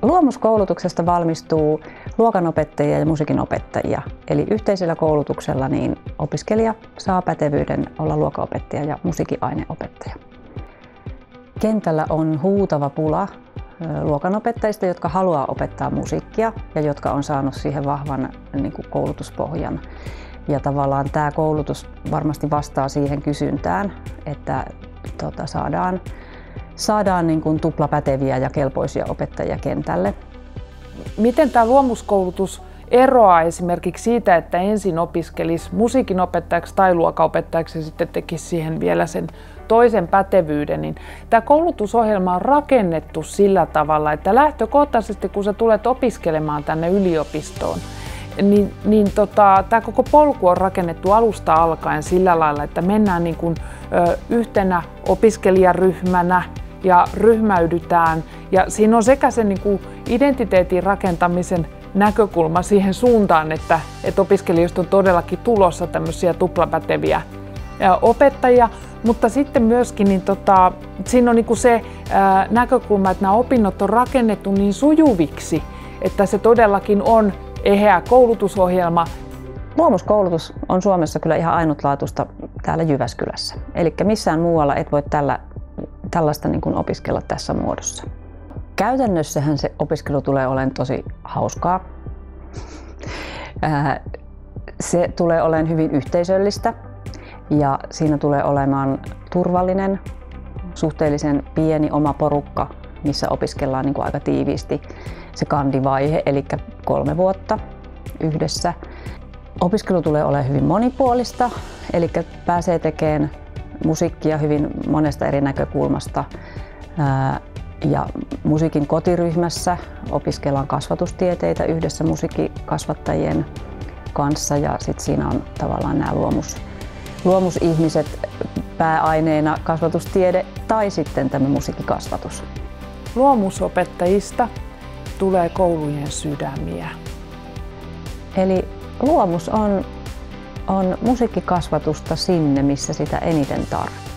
Luomuskoulutuksesta valmistuu luokanopettajia ja musiikinopettajia. Eli yhteisellä koulutuksella niin opiskelija saa pätevyyden olla luokanopettaja ja musiikinaineopettaja. Kentällä on huutava pula luokanopettajista, jotka haluaa opettaa musiikkia ja jotka on saanut siihen vahvan koulutuspohjan. Ja tavallaan tämä koulutus varmasti vastaa siihen kysyntään, että saadaan tuplapäteviä ja kelpoisia opettajia kentälle. Miten tämä luomuskoulutus eroaa esimerkiksi siitä, että ensin opiskelisi musiikinopettajaksi tai luokanopettajaksi ja sitten tekisi siihen vielä sen toisen pätevyyden, niin tämä koulutusohjelma on rakennettu sillä tavalla, että lähtökohtaisesti kun sä tulet opiskelemaan tänne yliopistoon, tämä koko polku on rakennettu alusta alkaen sillä lailla, että mennään yhtenä opiskelijaryhmänä ja ryhmäydytään. Ja siinä on sekä sen identiteetin rakentamisen näkökulma siihen suuntaan, että opiskelijoista on todellakin tulossa tämmöisiä tuplapäteviä opettajia, mutta sitten myöskin siinä on se näkökulma, että nämä opinnot on rakennettu niin sujuviksi, että se todellakin on eheä koulutusohjelma. Luomuskoulutus on Suomessa kyllä ihan ainutlaatuista täällä Jyväskylässä. Eli missään muualla et voi tällaista opiskella tässä muodossa. Käytännössähän se opiskelu tulee olemaan tosi hauskaa. Se tulee olemaan hyvin yhteisöllistä ja siinä tulee olemaan turvallinen, suhteellisen pieni oma porukka, missä opiskellaan aika tiiviisti se kandivaihe, eli 3 vuotta yhdessä. Opiskelu tulee olemaan hyvin monipuolista, eli pääsee tekemään musiikkia hyvin monesta eri näkökulmasta. Ja musiikin kotiryhmässä opiskellaan kasvatustieteitä yhdessä musiikkikasvattajien kanssa ja sitten siinä on tavallaan nämä luomusihmiset pääaineena kasvatustiede tai sitten tämä musiikkikasvatus. Luomusopettajista tulee koulujen sydämiä. Eli luomus on musiikkikasvatusta sinne, missä sitä eniten tarvitaan.